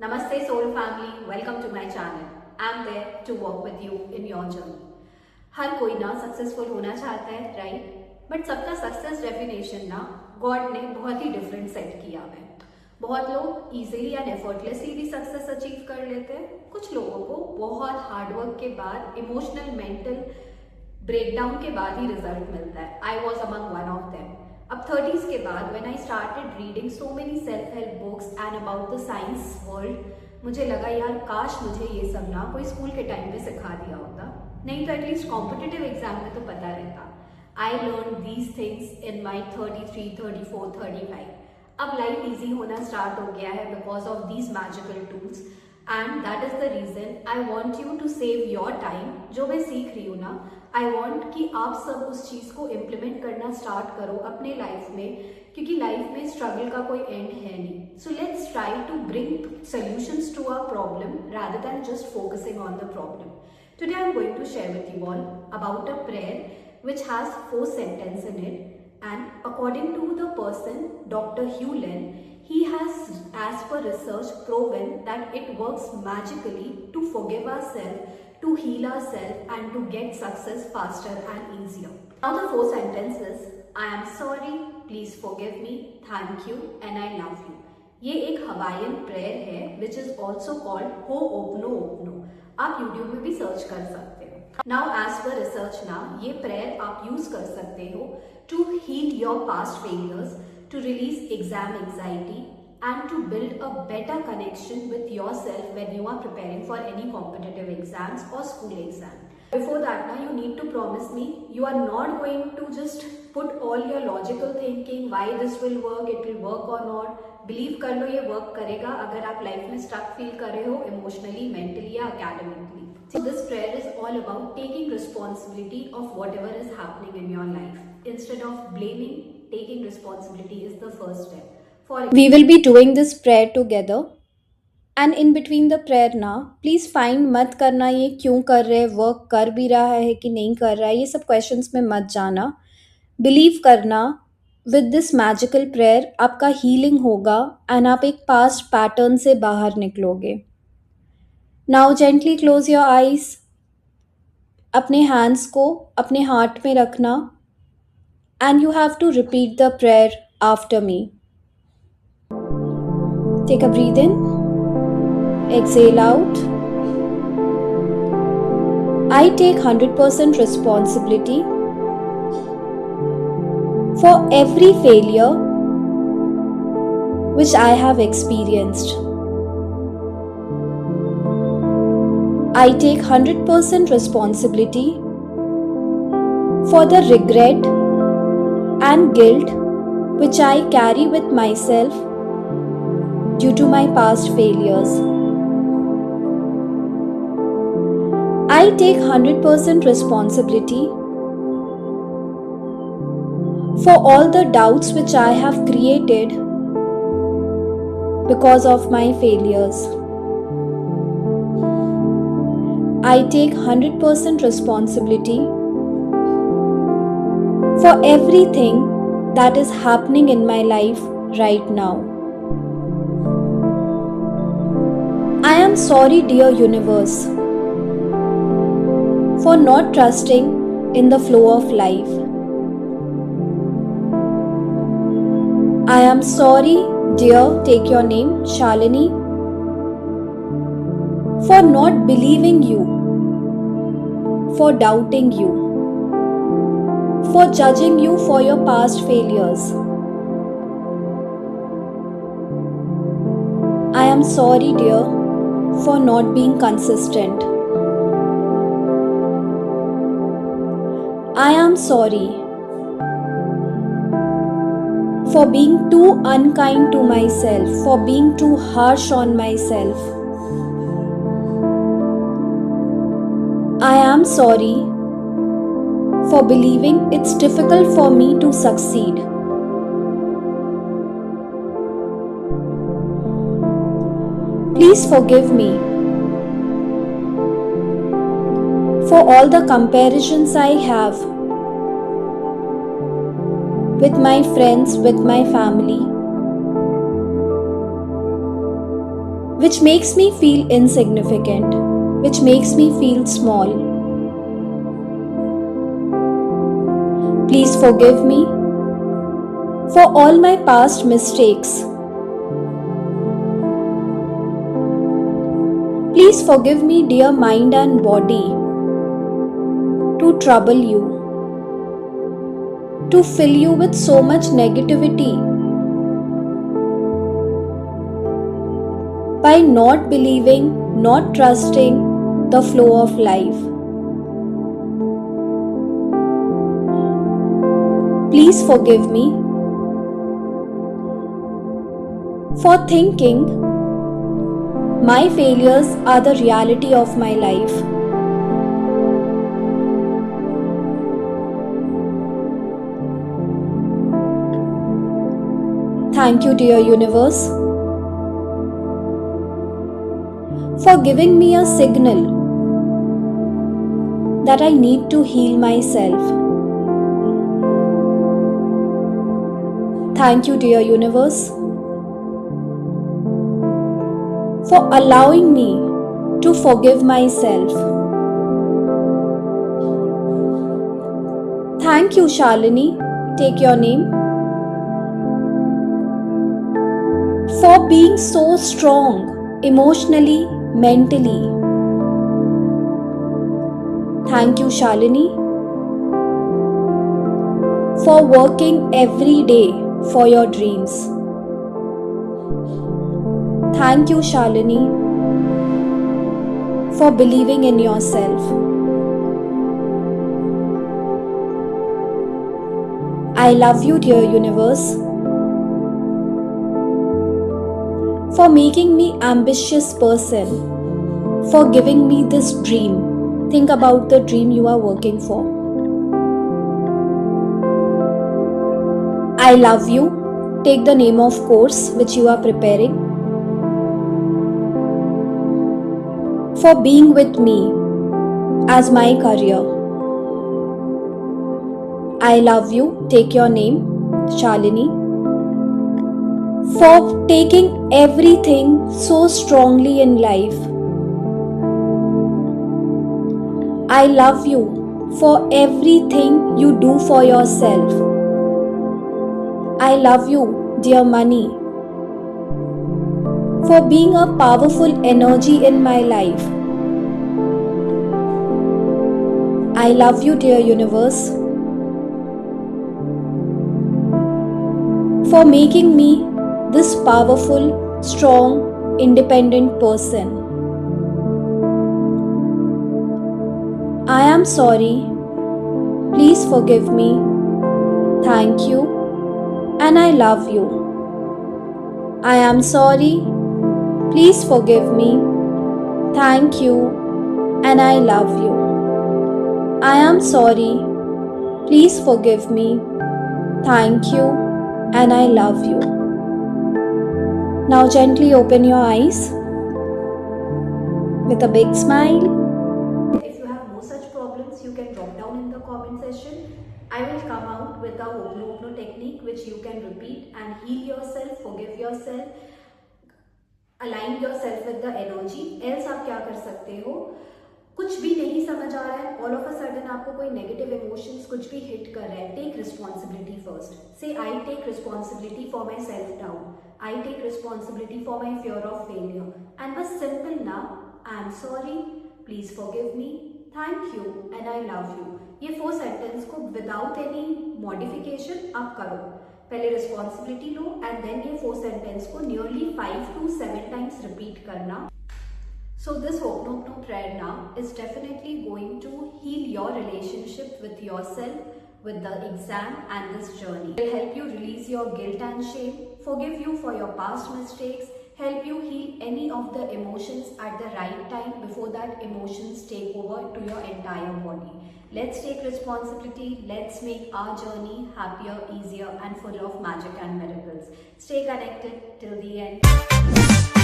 Namaste Soul Family, welcome to my channel. I'm there to walk with you in your journey. हर कोई ना successful होना चाहता है, right? But सबका success definition ना गॉड ने बहुत ही डिफरेंट सेट किया है. बहुत लोग इजीली एंड एफर्टलेसली भी सक्सेस अचीव कर लेते हैं. कुछ लोगों को बहुत हार्डवर्क के बाद, इमोशनल मेंटल ब्रेकडाउन के बाद ही रिजल्ट मिलता है. I was among one of them. अब 30s के बाद when I started reading so many self help books and about the science world, मुझे लगा यार काश मुझे ये सब ना कोई स्कूल के टाइम पे सिखा दिया होता, नहीं तो एटलीस्ट कॉम्पिटिटिव एग्जाम में तो पता रहता. I learn these things in माई 33, 34, 35. अब लाइफ ईजी होना स्टार्ट हो गया है because of these magical tools and that is the reason I want you to save your time. जो मैं सीख रही हूँ ना, आई वॉन्ट कि आप सब उस चीज को इम्प्लीमेंट करना स्टार्ट करो अपने लाइफ में, क्योंकि लाइफ में स्ट्रगल का कोई एंड है नहीं. So let's try to bring solutions to our problem rather than just focusing on the problem. Today I am going to share with you all about a prayer which has 4 sentences in it, and according to the person Dr. Hugh Lin, he has, as per research, proven that it works magically to forgive ourselves, to heal ourselves and to get success faster and easier. Now the 4 sentences: I am sorry, please forgive me, thank you and I love you. ये एक Hawaiian prayer है which is also called Ho'oponopono. आप YouTube में भी search कर सकते हो. Now as per research ना, ये प्रेयर आप यूज कर सकते हो to heal your past failures, to release exam anxiety and to build a better connection with yourself when you are preparing for any competitive exams or school exam. Before that na, you need to promise me you are not going to just put all your logical thinking why this will work, it will work or not. Believe कर लो ये work करेगा अगर आप life में stuck feel कर रहे हो emotionally, mentally या academically. So this prayer is all about taking responsibility of what ever is happening in your life. Instead of blaming, taking responsibility is the first step. We will be doing this prayer together, and in between the prayer ना please find मत करना ये क्यों कर रहे, work कर भी रहा है कि नहीं कर रहा है, ये सब क्वेश्चंस में मत जाना. बिलीव करना विद दिस मैजिकल प्रेयर आपका हीलिंग होगा एंड आप एक पास्ट पैटर्न से बाहर निकलोगे. Now gently close your eyes. अपने हैंड्स को अपने हार्ट में रखना and you have to repeat the prayer after me. Take a breath in, exhale out. I take 100% responsibility for every failure which I have experienced. I take 100% responsibility for the regret and guilt which I carry with myself due to my past failures. I take 100% responsibility for all the doubts which I have created because of my failures. I take 100% responsibility for everything that is happening in my life right now. I am sorry, dear universe, for not trusting in the flow of life. I am sorry, dear, take your name, Shalini, for not believing you, for doubting you, for judging you for your past failures. I am sorry, dear, for not being consistent. I am sorry for being too unkind to myself, for being too harsh on myself. I am sorry for believing it's difficult for me to succeed. Please forgive me for all the comparisons I have with my friends, with my family, which makes me feel insignificant, which makes me feel small. Please forgive me for all my past mistakes. Please forgive me, dear mind and body, to trouble you, to fill you with so much negativity, by not believing, not trusting the flow of life. Please forgive me for thinking my failures are the reality of my life. Thank you, dear universe, for giving me a signal that I need to heal myself. Thank you, dear universe, for allowing me to forgive myself. Thank you, Shalini, take your name, for being so strong emotionally, mentally. Thank you, Shalini, for working every day for your dreams. Thank you, Shalini, for believing in yourself. I love you, dear universe, for making me ambitious person, for giving me this dream. Think about the dream you are working for. I love you. Take the name of course which you are preparing. For being with me as my career. I love you. Take your name, Shalini. For taking everything so strongly in life. I love you for everything you do for yourself. I love you, dear money, for being a powerful energy in my life. I love you, dear universe, for making me this powerful, strong, independent person. I am sorry. Please forgive me. Thank you. And I love you. I am sorry. Please forgive me. Thank you. And I love you. I am sorry. Please forgive me. Thank you. And I love you. Now gently open your eyes with a big smile. If you have no such problems, you can drop down in the comment section. I will come out with a Ho'oponopono technique which you can repeat and heal yourself, forgive yourself, align yourself with the energy. Else आप क्या कर सकते हो, कुछ भी नहीं समझ आ रहा है, ऑल ऑफ अ सडन आपको कोई नेगेटिव इमोशंस कुछ भी हिट कर रहा है, take responsibility first. Say I take responsibility for my self doubt, I take responsibility for my fear of failure, and बस सिंपल ना, I am sorry, please forgive me, thank you and I love you. ये 4 sentence को without any modification आप करो. पहले responsibility low and then ये 4 sentence को nearly 5 to 7 times repeat करना. So this Ho'oponopono prayer now is definitely going to heal your relationship with yourself, with the exam and this journey. It will help you release your guilt and shame, forgive you for your past mistakes, help you heal any of the emotions at the right time before that emotions take over to your entire body. Let's take responsibility. Let's make our journey happier, easier and full of magic and miracles. Stay connected till the end.